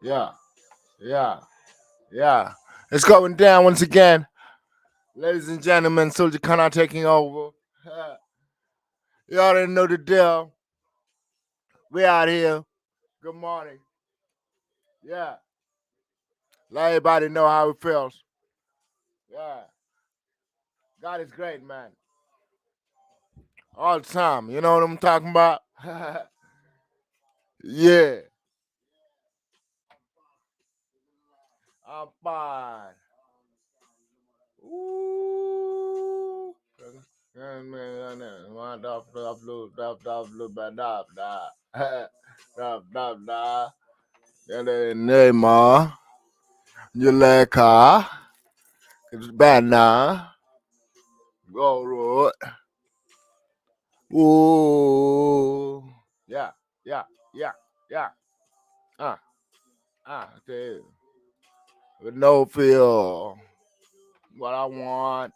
Yeah, yeah, yeah. It's going down once again. Ladies and gentlemen, Soulja-Cona taking over. You already know the deal. We out here. Good morning. Yeah. Let everybody know how it feels. Yeah. God is great, man. All the time. You know what I'm talking about? Yeah. I'm fine. Ooh. Neymar, Juleka, it's Banner, Go Road. Ooh. Yeah, yeah, yeah, yeah. Ah, I tell you. With no feel. What I want.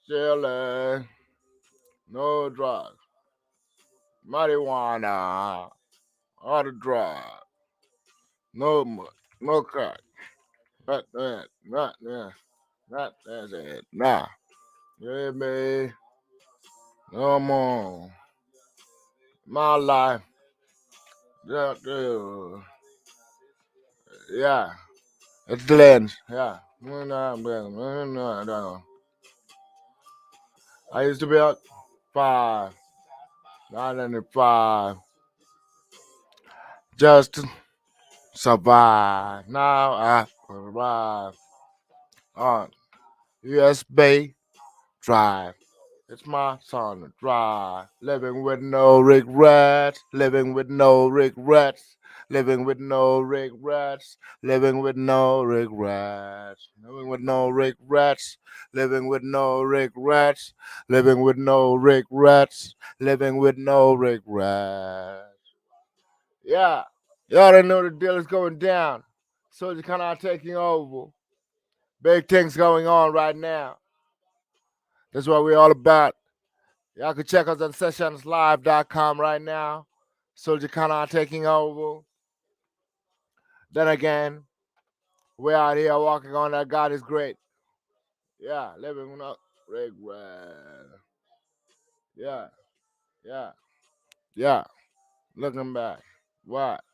Chilling. No drugs. Marijuana. All the drugs. No much. No crack. Not that. Not that. Not that. Nah. Yeah, me. No more. My life. Yeah, yeah. Yeah. It's Glenn's. Yeah. I used to be at 5, 905, just to survive. Now I survive on USB drive. It's my song to drive. Living with no regrets. Living with no regrets. Living with no regrets. Living with no regrets. Living with no regrets. Living with no regrets. Living with no regrets. Living with no regrets. Yeah. You already know the deal is going down. Soulja-Cona taking over. Big things going on right now. That's what we're all about. Y'all can check us on sessionslive.com right now. Soulja-Cona taking over. Then again, we're out here walking on that God is great. Yeah, living without regret. Yeah, yeah, yeah. Looking back. What?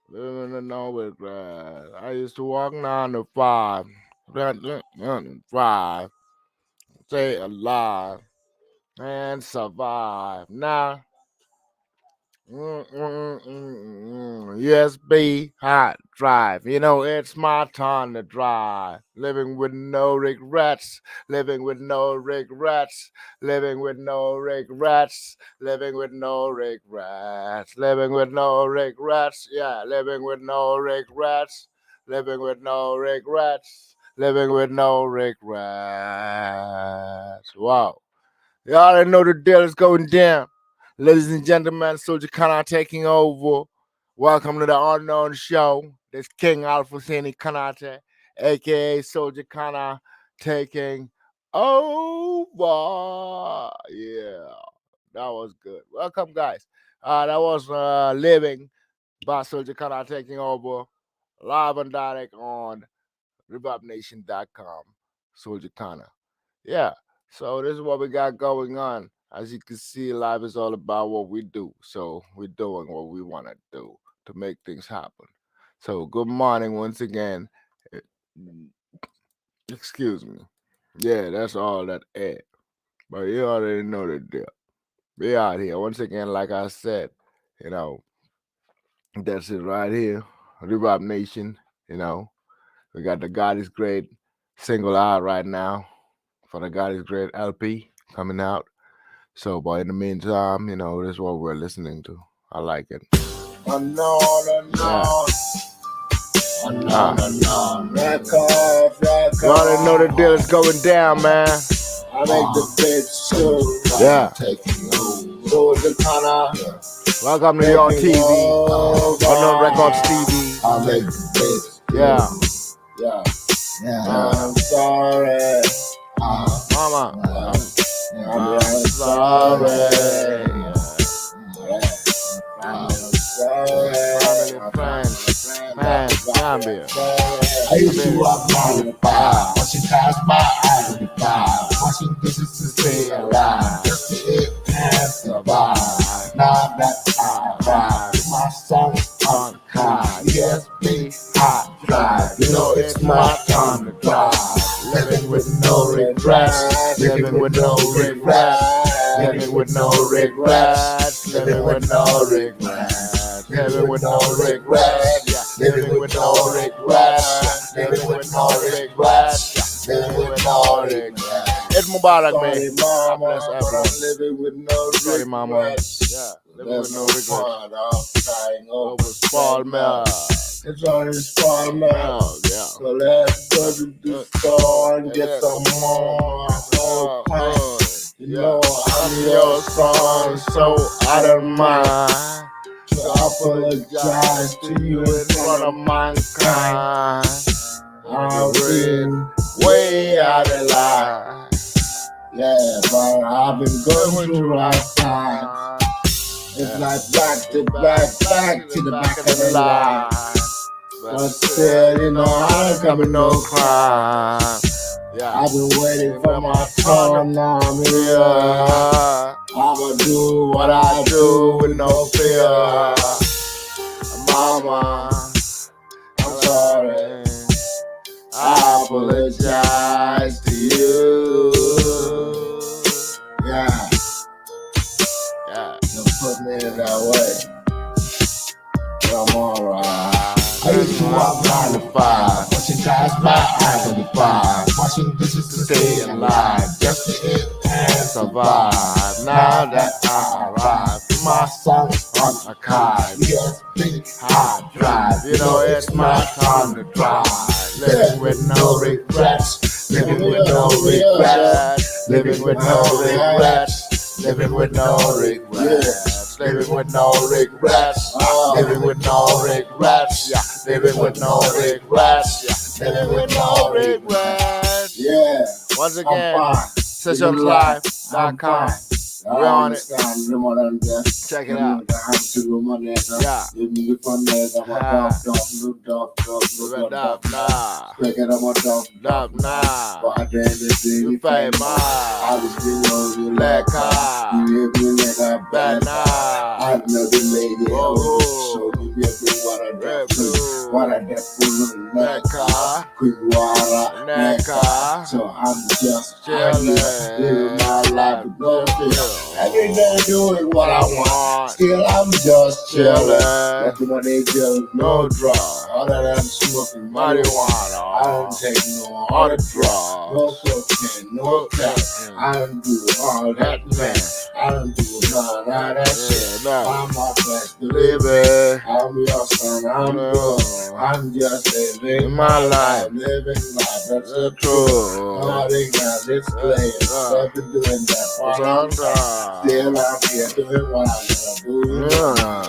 Living with no regret. I used to walk 9 to 5. 5. Stay alive and survive. Now, USB hot drive. You know, it's my time to drive. Living with no regrets. Living with no regrets. Living with no regrets. Living with no regrets. Living with no regrets. Yeah, living with no regrets. Living with no regrets. Living with no regrets. Wow. You already know the deal is going down. Ladies and gentlemen, Soulja-Cona taking over. Welcome to the Unknown Show. This King Alpha Sini Kanate, aka Soulja-Cona taking over. Yeah, that was good. Welcome, guys. That was Living by Soulja-Cona taking over. Live and direct on RebopNation.com. Soulja-Cona. Yeah. So this is what we got going on. As you can see, life is all about what we do. So we're doing what we want to do to make things happen. So good morning once again. Eh, Excuse me. Yeah, that's all that air. But you already know the deal. We out here once again, like I said. You know, that's it right here. Rebop Nation. You know, we got the God is Great single out right now for the God is Great LP coming out. So, but in the meantime, you know, this is what we're listening to. I like it. Unknown, unknown. Unknown, unknown. Record. You already know the deal is going down, man. I make the bitch too. Yeah. Soulja-Cona. Welcome to your TV. Unknown Records TV. I make the bitch. Yeah. Yeah. Yeah. I'm sorry. Mama. I'm sorry. I'm sorry. Family, friends, Gambia. I used to walk 9 to 5, watching cars by I 95, watching business to stay alive, just to eat and survive. Now that I arrive, my song on the car, USB hot drive. You know it's my time to drive. Living with no regrets, living with no regrets, living with no regrets, living with no regrets, living with no regrets, living with no regrets, living with no regrets, living with no regrets. It's Mubarak, man. Sorry, God mama, bless but everyone. I'm living with no Sorry, mama. regrets. Yeah, living with no There's regrets. point of crying over Spoiled milk. It's only spoiled milk. Yeah. So let's go to the store and get some more whole pint. You know I'm your son, so I don't mind to apologize to you in front of mankind. I've been way out of line. Yeah, but I've been going through rough time. It's like back to back to the back of the line. But still, you know, I ain't coming no crime. Yeah. I've been waiting for my turn, now I'm here. I'ma do what I do with no fear. Mama, I'm sorry. I apologize to you. Yeah. Don't put me in that way. But I'm alright. I used to walk 9 to 5, watching cars by I 95, watching business to stay alive, just to eat and survive. Now that I arrive, my song on a car, USB hard drive. You know it's my time to drive. Living with no regrets, living with no regrets, living with no regrets, living with no regrets, living with no regrets, living with no regrets, yeah, living with no regrets, yeah, living with no regrets. Yeah. Once again, Soulja.com. We're on it. Check it out. Yeah. You famous. I know the lady. So you get me what I do. What I get for quick water. So I'm just living my life with no fear. Every day doing what I want. Still I'm just chillin'. Nothing on they feel no drug. Other than smoking marijuana. I don't take no other drug. No cocaine, no crack. I don't do all that, man. I don't do none of that shit. I'm my best believer. I'm your son, I'm good. I'm just living my life. Living life, that's the truth. Nobody got this play. I've been doing that for some time. Still I'm here doing what I'm gonna do.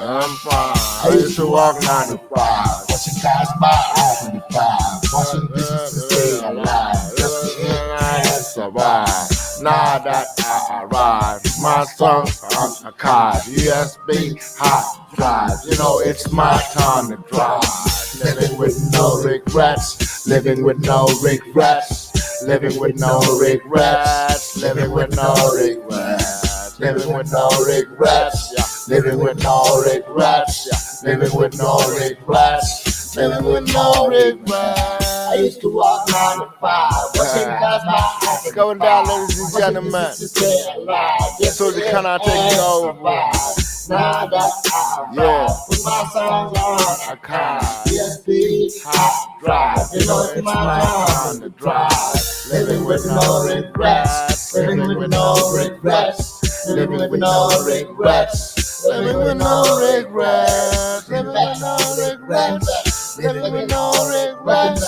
I'm fine. I used to walk 9 to 5, watching cars by I 95, watching business to stay alive, just to eat and survive. Now that I arrive, my song's on a card, USB hot drive. You know it's my time to drive. Living with no regrets, living with no regrets, living with no regrets, living with no regrets, living with no regrets, yeah, living with no regrets, yeah, living with no regrets, living with no regrets. I used to walk 9 to 5, watching cars by. Going down, ladies and gentlemen. Soulja-Cona taking over. Now that I put my song on a car, USB hot drive. You know it's my time to drive. Living with no regrets, living with no regrets, living with no regrets, living with no regrets, living with no regrets, living with no regrets,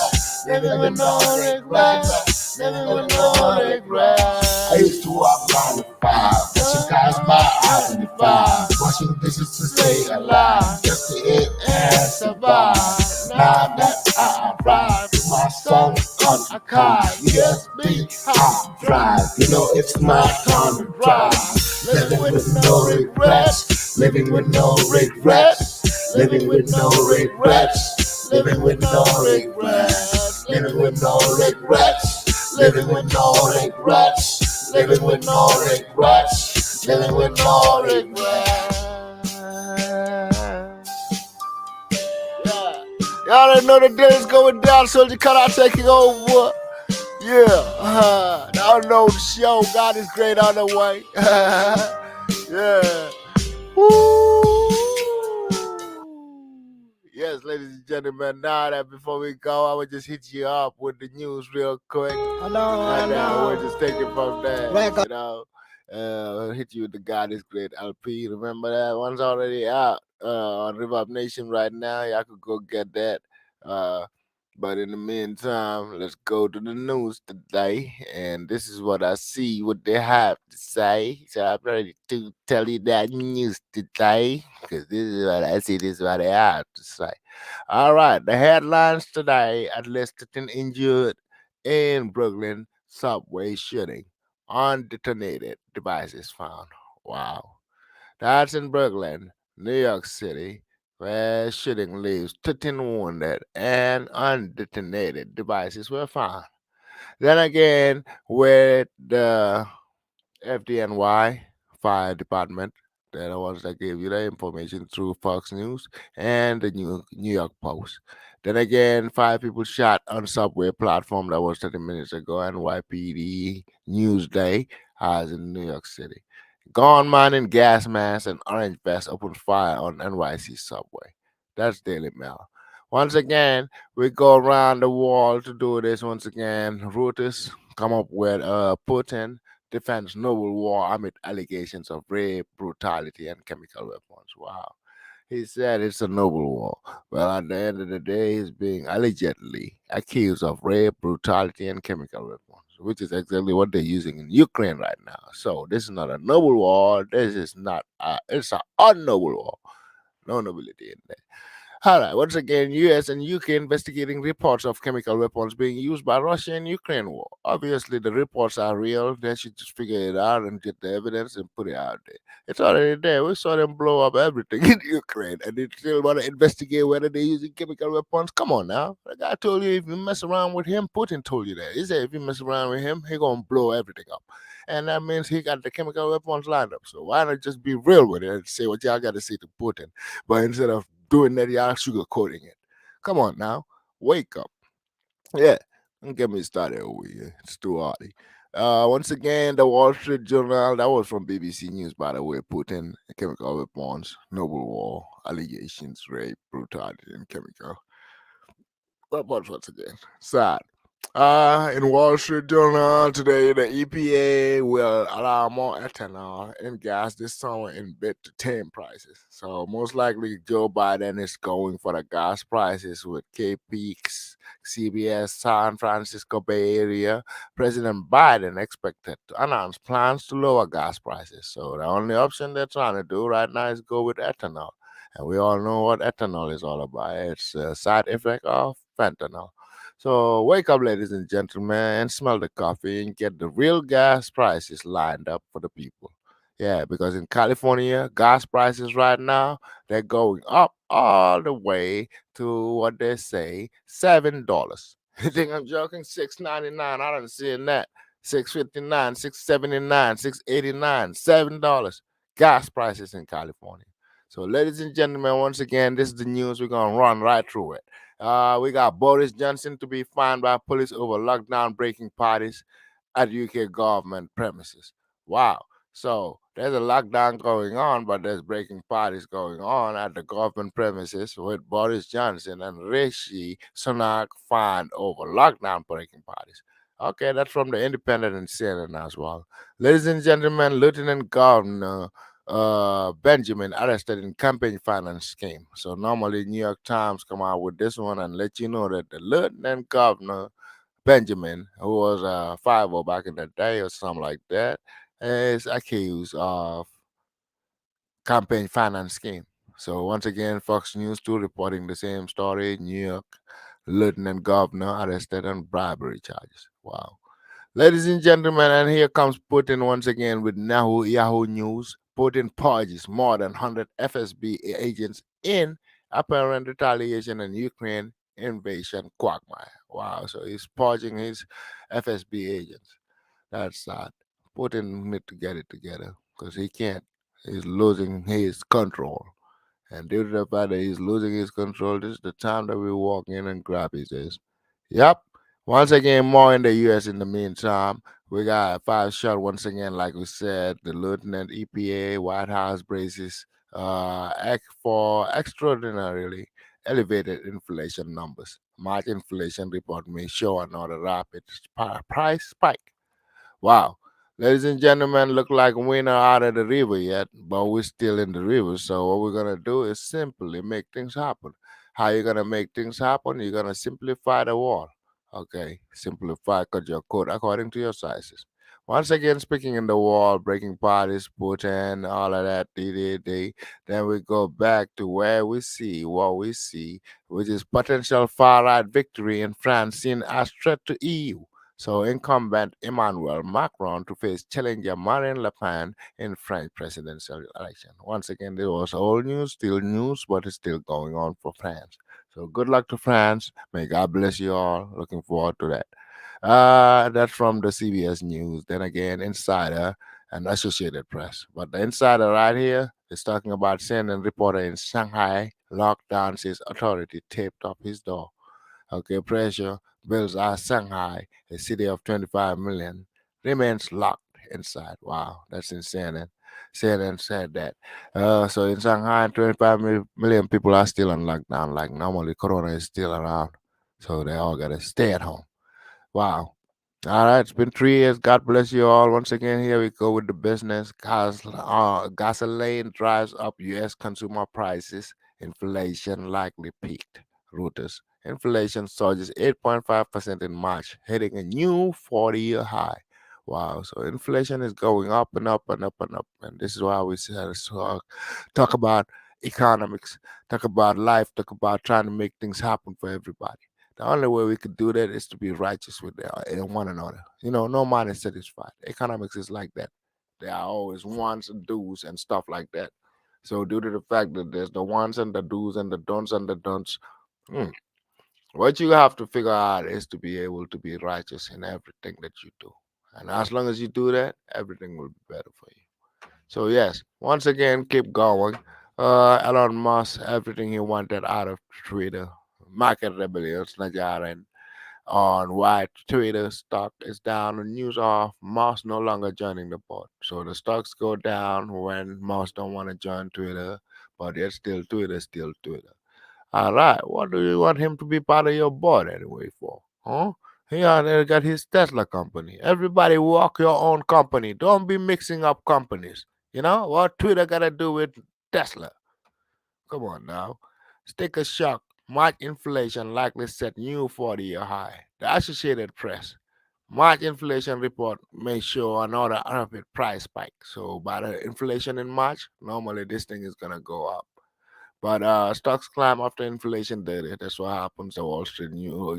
living with no regrets, living with no regrets. I used to walk 9 to 5, watching cars by I 95, watching business to stay alive, just to eat and survive. Now that I arrive, my song on a car, USB hot drive. You know it's my time to drive. Living with no regrets, living with no regrets, living with no regrets, living with no regrets, living with no regrets, living with no regrets, living with no regrets, living with no regrets. Yeah. Y'all already know the day is going down, Soulja-Cona taking over. Yeah, I don't know the show. God is great on the way. Yeah. Woo. Yes, ladies and gentlemen, now that before we go, I would just hit you up with the news real quick. I know, And we'll just take it from there. You know, hit you with the God is Great LP. Remember that one's already out on Reverb Nation right now. Y'all could go get that. Uh, but in the meantime, let's go to the news today. And this is what I see, what they have to say. So I'm ready to tell you that news today. Because this is what I see, this is what they have to say. All right, the headlines today: at least 13 injured in Brooklyn subway shooting. Undetonated devices found. Wow. That's in Brooklyn, New York City, where shooting leaves 13 wounded and undetonated devices were found. Then again, with the FDNY Fire Department, they're the ones that gave you the information through Fox News and the New York Post. Then again, 5 people shot on subway platform. That was 30 minutes ago. NYPD Newsday has in New York City. Gunman in gas mask and orange vest opened fire on NYC subway. That's Daily Mail. Once again, we go around the world to do this once again. Reuters come up with Putin defends noble war amid allegations of rape, brutality, and chemical weapons. Wow. He said it's a noble war. Well, at the end of the day, he's being allegedly accused of rape, brutality, and chemical weapons, which is exactly what they're using in Ukraine right now. So this is not a noble war. This is not. It's an unnoble war. No nobility in there. All right. Once again, U.S. and UK investigating reports of chemical weapons being used by Russia in Ukraine war. Obviously, the reports are real. They should just figure it out and get the evidence and put it out there. It's already there. We saw them blow up everything in Ukraine, and they still want to investigate whether they're using chemical weapons. Come on now. The guy told you if you mess around with him, Putin told you that. He said if you mess around with him, he gonna blow everything up. And that means he got the chemical weapons lined up. So why not just be real with it and say what y'all got to say to Putin? But instead of doing that, y'all sugarcoating it. Come on now, wake up. Yeah, don't get me started over here. It's too early. Once again, the Wall Street Journal, that was from BBC News, by the way, Putin, chemical weapons, noble war, allegations, rape, brutality, and chemical weapons once again. Sad. In Wall Street Journal today, the EPA will allow more ethanol in gas this summer in bid to tame prices. So most likely Joe Biden is going for the gas prices with KPX, CBS, San Francisco Bay Area. President Biden expected to announce plans to lower gas prices. So the only option they're trying to do right now is go with ethanol. And we all know what ethanol is all about. It's a side effect of fentanyl. So wake up, ladies and gentlemen, and smell the coffee and get the real gas prices lined up for the people. Yeah, because in California, gas prices right now, they're going up all the way to what they say, $7. You think I'm joking? $6.99. I don't see that. $6.59, $6.79, $6.89, $7. Gas prices in California. So, ladies and gentlemen, once again, this is the news. We're gonna run right through it. We got Boris Johnson to be fined by police over lockdown breaking parties at UK government premises. Wow. So there's a lockdown going on, but there's breaking parties going on at the government premises with Boris Johnson and Rishi Sunak fined over lockdown breaking parties. Okay, that's from the Independent and CNN as well. Ladies and gentlemen, Lieutenant Governor Benjamin arrested in campaign finance scheme. So normally New York Times come out with this one and let you know that the Lieutenant Governor Benjamin, who was a 5 back in the day or something like that, is accused of campaign finance scheme. So once again, Fox News 2 reporting the same story. New York Lieutenant Governor arrested on bribery charges. Wow. Ladies and gentlemen, and here comes Putin once again with Yahoo News. Putin purges more than 100 FSB agents in apparent retaliation in Ukraine invasion quagmire. Wow, so he's purging his FSB agents. That's sad. Putin need to get it together because he can't. He's losing his control. And due to the fact that he's losing his control, this is the time that we walk in and grab his ass. Yep. Once again, more in the U.S. in the meantime. We got a 5 shot once again, like we said. The Lieutenant EPA White House braces for extraordinarily elevated inflation numbers. March inflation report may show another rapid price spike. Wow. Ladies and gentlemen, look like we're not out of the river yet, but we're still in the river. So what we're gonna do is simply make things happen. How you gonna make things happen? You're gonna simplify the wall. Okay, simplify, cut your code according to your sizes. Once again, speaking in the wall, breaking parties, Putin, all of that, then we go back to where we see what we see, which is potential far right victory in France seen as threat to EU. So incumbent Emmanuel Macron to face challenger Marine Le Pen in French presidential election. Once again, this was old news, still news, but it's still going on for France. So good luck to France. May God bless you all. Looking forward to that. That's from the CBS News. Then again, Insider and Associated Press. But the Insider right here is talking about CNN reporter in Shanghai lockdown says authority taped up his door. Okay, pressure builds as Shanghai, a city of 25 million, remains locked inside. Wow, that's insane. CNN said that. So in Shanghai, 25 million people are still on lockdown. Like normally, Corona is still around. So they all got to stay at home. Wow. All right, it's been 3 years. God bless you all. Once again, here we go with the business. Gasoline drives up U.S. consumer prices. Inflation likely peaked. Reuters. Inflation surges 8.5% in March, hitting a new 40-year high. Wow, so inflation is going up and up and up and up. And this is why we said talk about economics, talk about life, talk about trying to make things happen for everybody. The only way we could do that is to be righteous with one another. No man is satisfied. Economics is like that. There are always wants and do's and stuff like that. So due to the fact that there's the wants and the do's and the don'ts, mm, what you have to figure out is to be able to be righteous in everything that you do. And as long as you do that, everything will be better for you. So yes, once again, keep going. Elon Musk, everything he wanted out of Twitter, market rebellions, Najaren, on why Twitter stock is down. The news of Musk no longer joining the board. So the stocks go down when Musk don't want to join Twitter, but yet still Twitter, still Twitter. All right, what do you want him to be part of your board anyway for? Huh? He already got his Tesla company. Everybody walk your own company. Don't be mixing up companies. You know what Twitter got to do with Tesla? Come on now. Sticker shock. March inflation likely set new 40-year high. The Associated Press. March inflation report may show another rapid price spike. So by the inflation in March, normally this thing is gonna go up. But stocks climb after inflation data. That's what happens. The Wall Street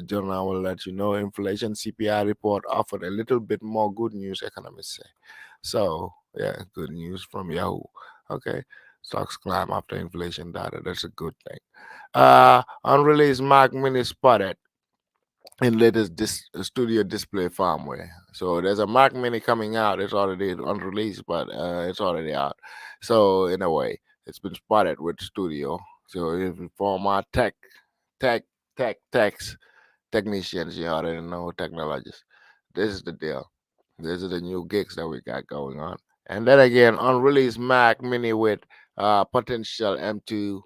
Journal will let you know inflation CPI report offered a little bit more good news, economists say. So, yeah, good news from Yahoo. Okay. Stocks climb after inflation data. That's a good thing. Unreleased Mac Mini spotted in latest studio display firmware. So there's a Mac Mini coming out. It's already unreleased, but it's already out. So in a way, it's been spotted with studio. So if for my tech, techs, technicians, you already know technologists. This is the deal. These are the new gigs that we got going on. And then again, unreleased Mac Mini with potential M2,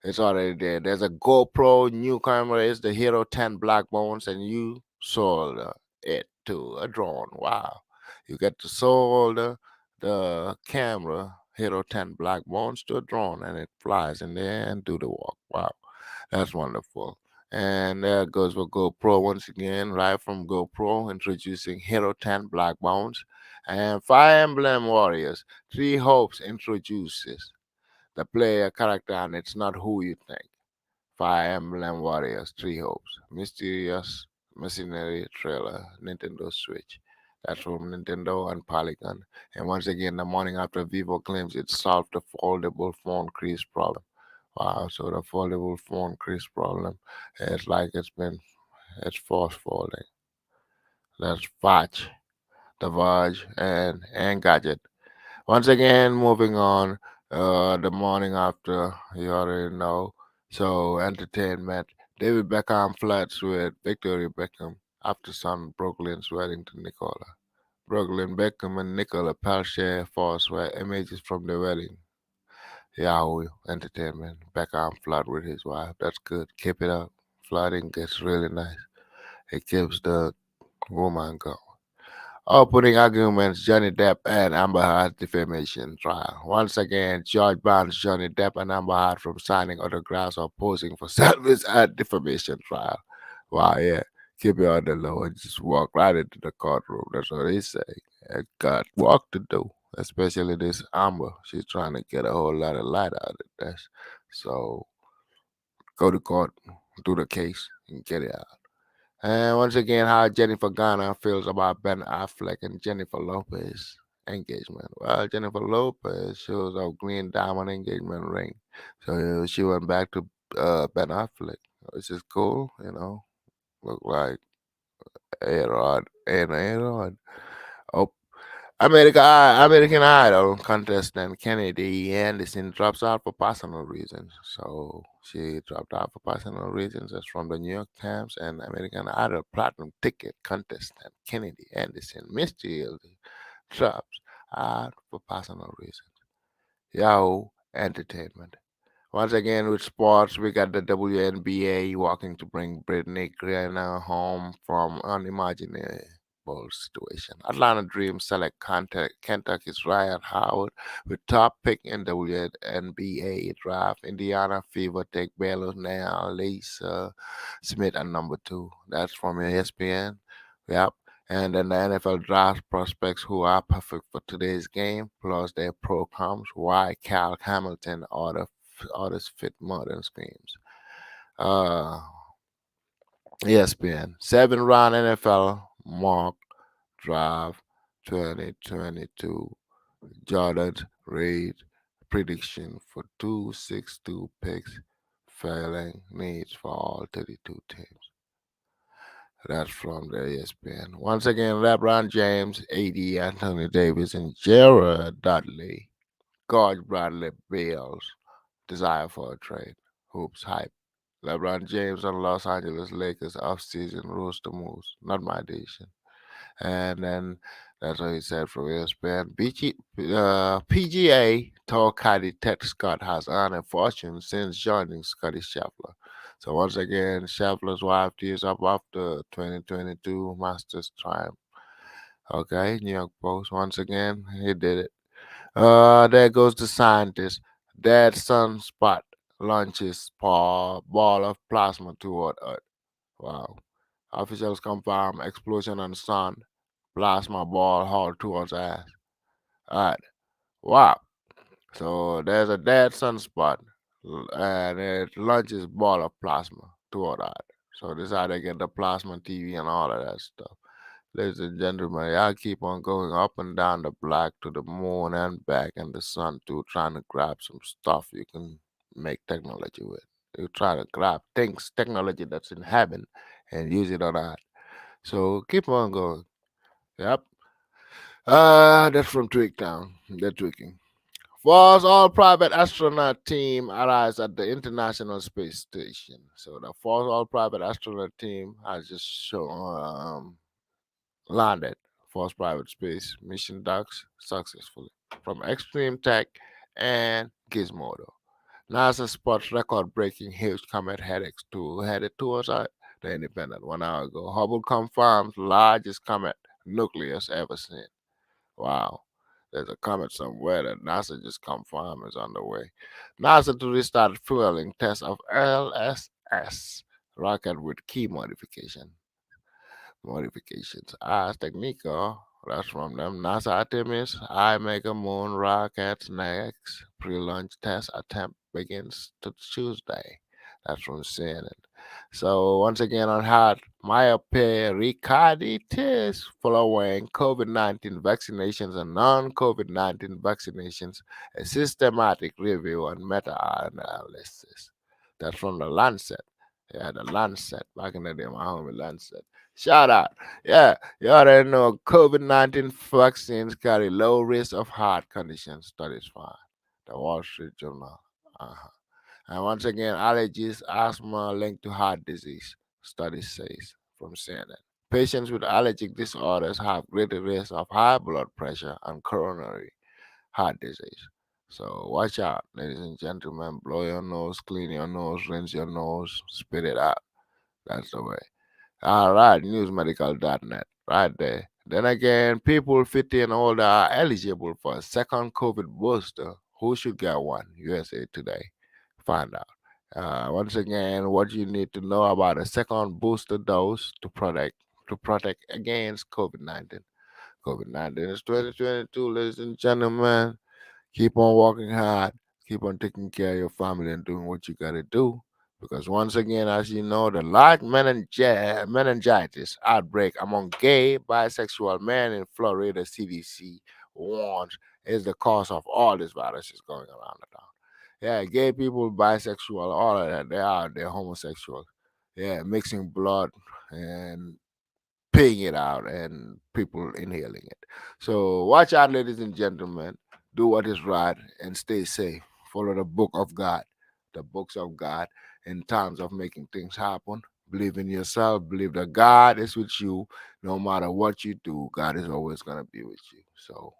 it's already there. There's a GoPro new camera. It's the Hero 10 Black Bones, and you sold it to a drone. Wow. You get to sold the camera Hero 10 Black Bones to a drone, and it flies in there and do the walk. Wow. That's wonderful. And there goes for GoPro once again, right from GoPro, introducing Hero 10 Black Bones. And Fire Emblem Warriors, Three Hopes introduces the player character, and it's not who you think. Fire Emblem Warriors, Three Hopes, Mysterious Mercenary Trailer, Nintendo Switch. That's from Nintendo and Polygon. And once again, the morning after Vivo claims it solved the foldable phone crease problem. Wow, so the foldable phone crease problem is like it's force folding. Let's watch the Verge and Gadget. Once again, moving on. The morning after, you already know. So entertainment. David Beckham flirts with Victoria Beckham after son Brooklyn's wedding to Nicola. Brooklyn Beckham and Nicola Pell share photos were images from the wedding. Yahoo Entertainment. Beckham flirt with his wife. That's good. Keep it up. Flirting gets really nice. It keeps the woman going. Opening arguments Johnny Depp and Amber Heard defamation trial. Once again, George bans Johnny Depp and Amber Heard from signing autographs or posing for selfies at defamation trial. Wow, yeah. Keep it on the low and just walk right into the courtroom. That's what they say. And got work to do, especially this Amber. She's trying to get a whole lot of light out of this. So go to court, do the case, and get it out. And once again, how Jennifer Garner feels about Ben Affleck and Jennifer Lopez engagement. Well, Jennifer Lopez shows a green diamond engagement ring. So she went back to Ben Affleck, which is cool, Look like A-Rod and A-Rod. Oh, American Idol contestant Kennedy Anderson drops out for personal reasons. So she dropped out for personal reasons. That's from the New York Times. And American Idol platinum ticket contestant Kennedy Anderson mysteriously drops out for personal reasons. Yahoo Entertainment. Once again, with sports, we got the WNBA working to bring Brittany Griner home from unimaginable situation. Atlanta Dream select Kentucky's Ryan Howard with top pick in WNBA draft. Indiana Fever take Baylor now. Lisa Smith at number 2. That's from ESPN. Yep. And then the NFL draft prospects who are perfect for today's game, plus their pro comps, why Cal Hamilton orders fit modern schemes. Uh, ESPN, 7 round NFL mock draft 2022. Jordan Reed prediction for 262 picks, failing needs for all 32 teams. That's from the ESPN. Once again, LeBron James, AD, Anthony Davis, and Jared Dudley. George Bradley Bales desire for a trade. Hoops hype. LeBron James and Los Angeles Lakers offseason rooster moves. Not my edition. And then that's what he said from ESPN. PGA Tour caddy Ted Scott has earned a fortune since joining Scotty Scheffler. So once again, Scheffler's wife tears up after 2022 Masters triumph. Okay, New York Post. Once again, he did it. There goes the scientist. Dead sunspot launches ball of plasma toward Earth. Wow. Officials confirm explosion on sun. Plasma ball hauled towards Earth. Alright. Wow. So there's a dead sunspot and it launches ball of plasma toward Earth. So this is how they get the plasma TV and all of that stuff. Ladies and gentlemen, y'all keep on going up and down the block to the moon and back and the sun too, trying to grab some stuff you can make technology with. You try to grab things, technology that's in heaven, and use it on Earth. So keep on going. Yep. That's from Tweaktown. They're tweaking. Was all private astronaut team arrives at the International Space Station. So the first all private astronaut team has just landed first private space mission docks successfully from Extreme Tech and Gizmodo. NASA spots record-breaking huge comet headed towards the Independent 1 hour ago. Hubble confirms largest comet nucleus ever seen. Wow. There's a comet somewhere that NASA just confirmed is on the way. NASA to restart fueling test of LSS rocket with key modifications. As Technica, that's from them. NASA Artemis I Mega Moon rockets next pre-launch test attempt begins to Tuesday. That's from CNN. So once again on heart, myopericarditis following COVID-19 vaccinations and non-COVID-19 vaccinations, a systematic review and meta-analysis. That's from the Lancet. Yeah, the Lancet. Back in the day, my homie Lancet. Shout out. Yeah, you already know COVID-19 vaccines carry low risk of heart conditions. Studies found. The Wall Street Journal. Uh-huh. And once again, allergies, asthma linked to heart disease, study says from CNN. Patients with allergic disorders have greater risk of high blood pressure and coronary heart disease. So watch out, ladies and gentlemen. Blow your nose, clean your nose, rinse your nose, spit it out. That's the way. All right, newsmedical.net, right there. Then again, people 50 and older are eligible for a second COVID booster. Who should get one? USA Today. Find out. Once again, what you need to know about a second booster dose to protect against COVID-19. COVID-19 is 2022, ladies and gentlemen. Keep on working hard. Keep on taking care of your family and doing what you gotta do. Because once again, as you know, the large meningitis outbreak among gay, bisexual men in Florida, CDC warns, is the cause of all these viruses going around the town. Yeah, gay people, bisexual, all of that, they're homosexual. Yeah, mixing blood and peeing it out and people inhaling it. So watch out, ladies and gentlemen. Do what is right and stay safe. Follow the book of God, the books of God in times of making things happen. Believe in yourself. Believe that God is with you. No matter what you do, God is always going to be with you. So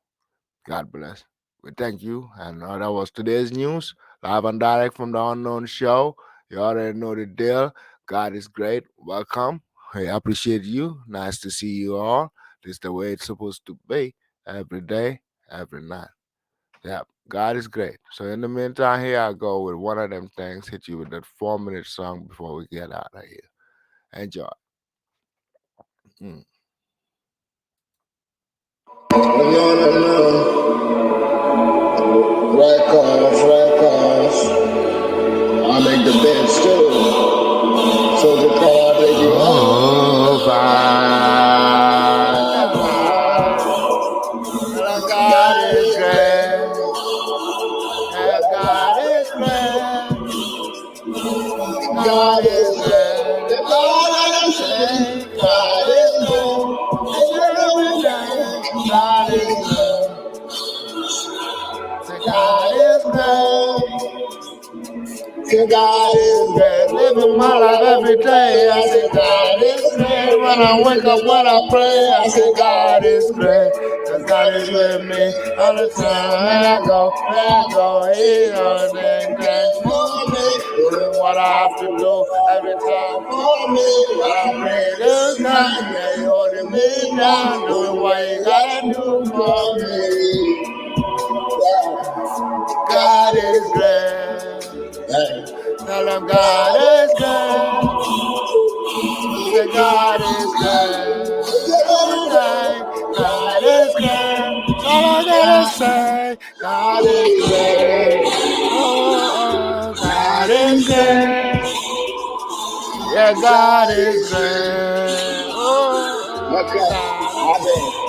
God bless. We thank you. And that was today's news, live and direct from the Unknown Show. You already know the deal. God is great. Welcome. I appreciate you. Nice to see you all. This is the way it's supposed to be every day, every night. Yeah, God is great. So in the meantime, here I go with one of them things. Hit you with that 4-minute song before we get out of here. Enjoy. Mm. No, no, no. Records. I make the beds too. Soulja-Cona, baby. Oh, bye. Tell 'em God is great. Yeah, God is great. God is great. All I can say, God is great. Each and every day, God is great. Say, God is great. God is great. Living my life every day. I say, God is great. When I wake up, when I pray, I say, God is great. Cause God is with me all the time. Where I go, He knows everything for me. Doing what I have to do every time for me. When I pray to God, yeah, He holding me down. Doing what He gotta do for me. God is great. Tell him God is great. Say God is great. Every day, God is great. All I gotta say, God is great. Oh, God is great. Yeah, God is great. God.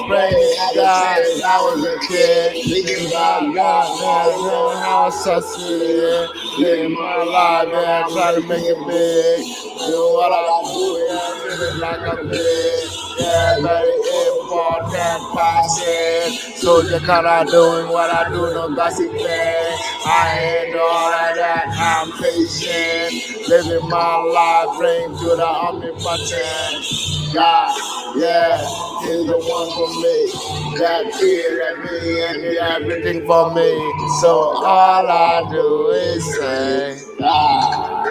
Praying to God since I was a kid. Thinking about God, man, how I succeed. Living my life, man, trying to make it big. Do what I do, yeah, living like a pig. Yeah, very important person. Soulja-Cona doing what I do, no gossiping. I ain't all of that, I'm patient. Living my life, praying to the omnipotent God. Yeah, He's the one for me. That created me and did everything for me. So all I do is say, God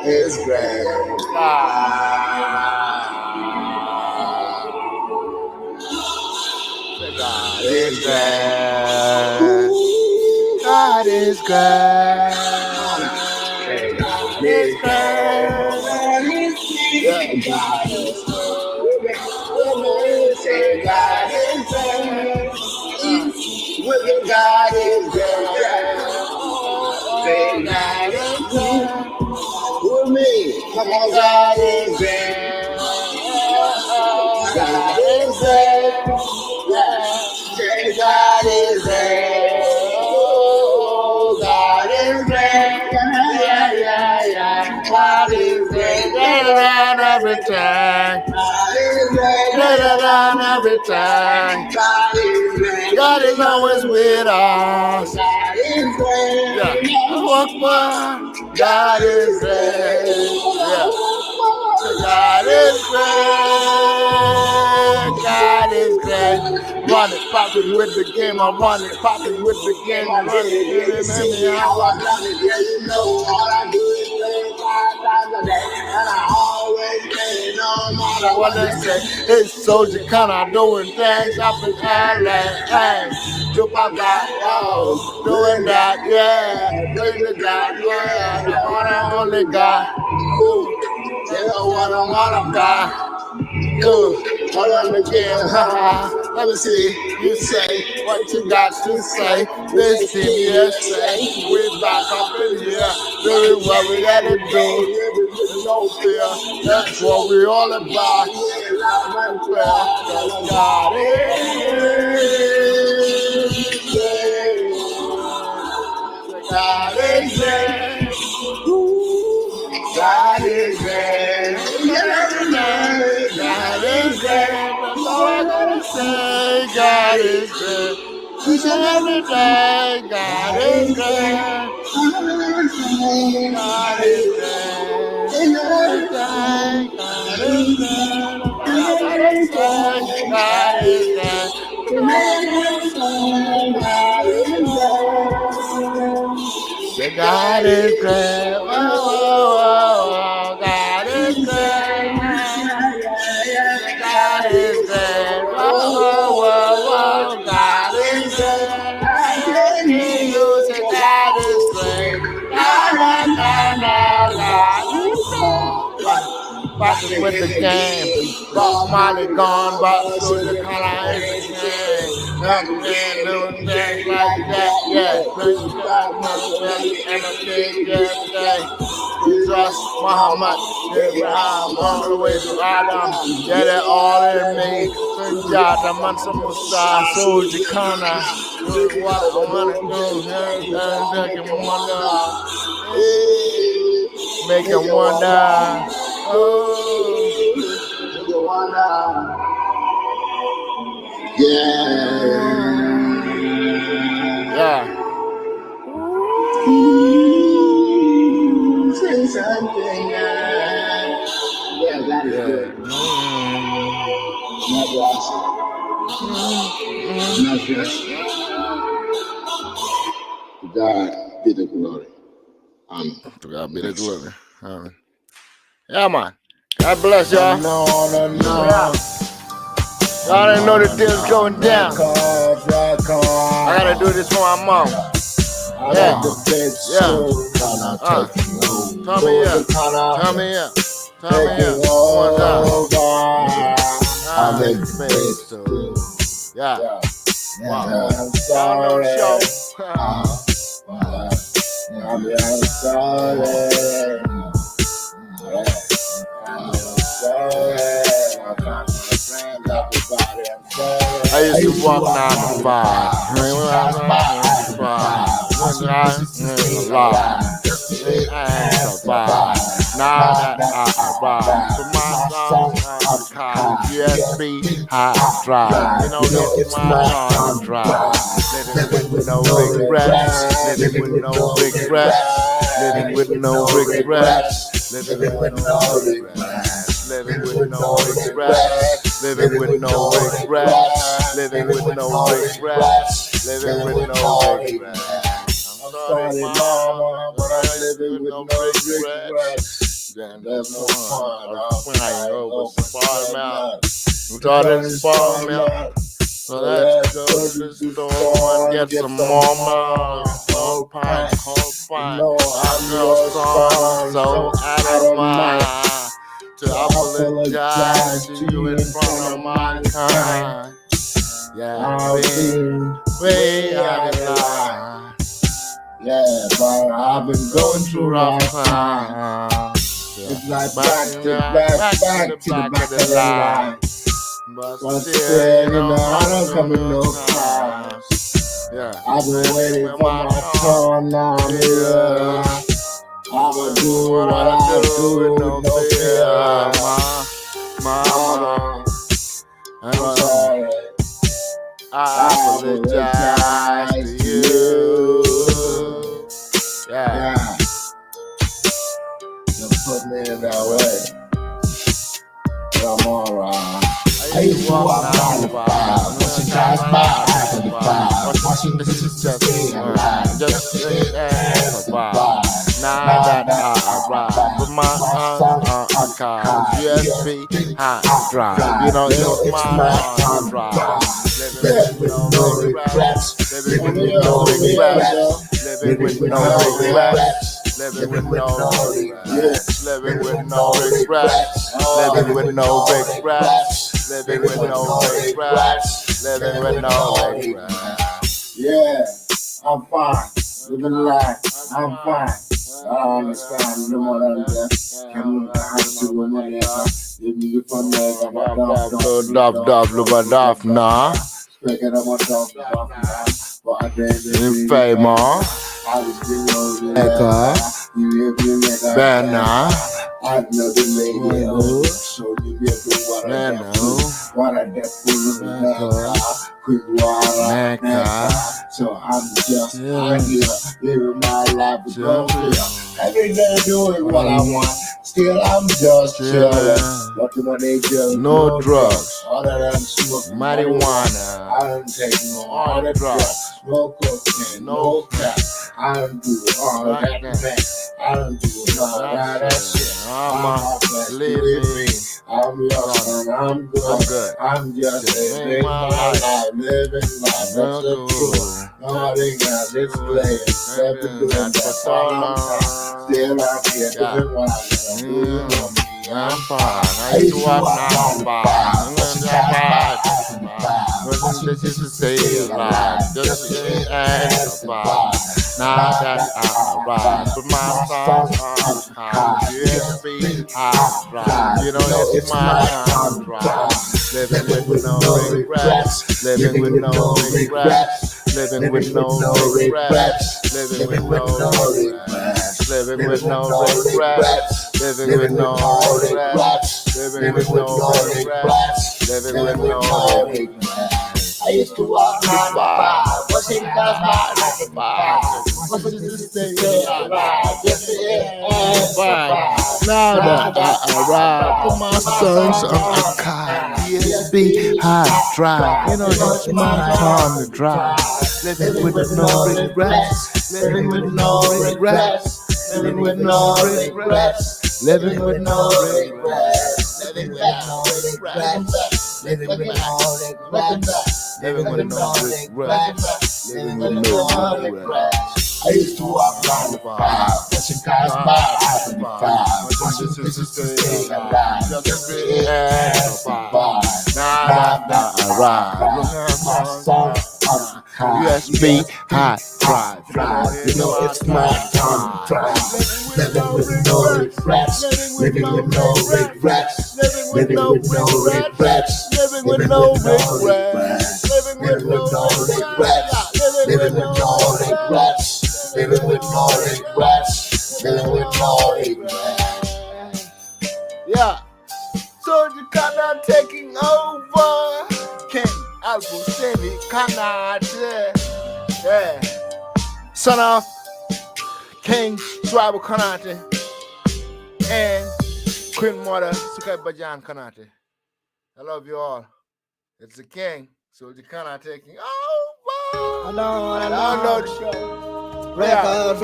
is great. God. Say God is great. God is great. God is great. Yeah, God is great. Say God is great. With God is great. Oh, God is great. With me. Come on, God is great. God is great. Yeah. God is great. Oh, God is great. Yeah. God is great. Around everything. Around everything. God is always with us. Yeah. God is great. Yeah. God is great. God is great. Run it, popping with the game. I run it, popping with the game. I run it. How I done it, yeah, you know all I do is play 5 times a day, and I always play no matter What they say, it's Soulja-Cona doing things up in LA. Hey, jump up that, yo, doing that, yeah. Praise the God, yeah. The one and only God. Tell what I'm all about. Hold on again, haha. Let me see you say what you got to say. This team, USA, we back up in here, doing what we gotta do. No fear, that's what we all about. Cause God is God is great. God is great. God is great. That's all I gotta say. God is great. Each and every day. God is great. God is great. Every day. God is great. That's all I gotta say. God is great. Say God is great. Whoa, whoa, whoa. God is great. Say God is great. Whoa, whoa, whoa, whoa. God is great. You say God is great. God is great. Popping with the game. Bob Marley gone, but Soulja-Cona is the king. Young man doing things like that, yeah. Praise God, and a king, yeah. Jesus, Muhammad, Abraham, all the way to Adam. Yeah, they're all in me. Soulja, the Mansa Musa, Soulja-Cona. Doing what I wanna do, making wonder, making wonder. Oh, yeah. Say something, yeah, that is good. Not just. To God be the glory. Amen. To God be the glory. Yeah, man. God bless y'all. Yeah. Y'all didn't know the deal's going down. I gotta do this for my mom. Yeah. Turn me up. Turn me up. Turn me up. What's up? Space, so. Yeah. Wow. Y'all know the show. I'm sorry. I used to walk 9 to 5. Now that I arrive to my song on the car, USB high drive. You know this is my song to drive. Living with no regrets. Living with no regrets. Living with no regrets. Living with no regrets. Living with no regrets. Living with no regrets. Living with no regrets. Living with no regrets. I'm sorry, mama, but I'm living with no regrets. Then that's no fun. When I go with the farm out, we started the farm out. So let's go to the store and get some more milk. Whole pint. I'm your son, so out of mind. To apologize to you in front of mankind. Yeah, way out of line. Yeah, but I've been going through rough time. It's like back to the back of the line. But still, you know, I don't come in no crowds. Yeah. I've been waiting for my turn now, yeah. I'ma do what I do with no fear. Mama, I'm sorry. I apologize to you. Yeah. You put me in that way. But I'm alright. I used to walk 9 to 5, watching guys by after the 5, watching this is just Just ain't survive. Now that I arrive with my car, USB hot drive. You know, it's my time drive. Living with no regrets. Living with no regrets. Living with no regrets. Living with no regrets. Living with no regrets. Living with no regrets. Living with no regrets. Living with no regrets. Yeah, I'm fine. Living life, I'm fine. I understand the more than that. Can you have to go my life? You need to find Dove, nah. Speaking of my dog, but I In famous. Banner. I know the lady, so you get to what I do. What I do for the Mecca. So I'm just out here living my life with no fear. Every day doing what I want. Still I'm just chillin'. Nothing my nature. No drugs. Other than smoking Marijuana. I don't take no other drugs. No cocaine, no crack. I don't do all that mess. I don't do all that shit. I'm living. I'm young and I'm good. I'm just living my life, living life. That's the truth. Nobody got this place except to do that for long time. Still out here doing what I do. I'm fine. I used to walk 9 to 5. I'm gonna wasn't this to stay alive. Just ain't survive. Now that I arrive with my songs on USB hard drive. You know, it's my time drive. Living with no regrets. Living with no regrets. Living with no regrets. Living with no regrets. Living with no regrets. Living with no regrets. Living with no regrets. Living with no regrets. I used to walk 9 to 5, watching guys by 9 to 5, watching this stay alive, just to fine. Now that I arrive with my sons on a car, USB hard drive. You know, it's my time to drive. Living with no regrets. Living with no regrets. Living with no regrets. Living with no regrets. Living with no regrets. Living with no regrets. Living with no regrets. Living with no regrets. I used to walk 9 to 5, watching guys by after the 5, watching this stay alive, just to survive. Now that I arrive with my song on USB hard drive. You know it's my time to drive. Living with no regrets. Living with no regrets. Living with no regrets. Living with no regrets. Living with no regrets. Living with no regrets. Living with no regrets. Living with no regrets. Yeah. Soulja-Cona taking over. King Alpha Semi Canada. Yeah. Son of King Tribal Kanate and Queen Mother Sukai Bajan Kanate. I love you all. It's the King Soulja-Cona taking over. I know the show. Records.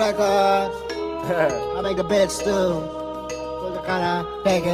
I make a bed stew. Soulja-Cona taking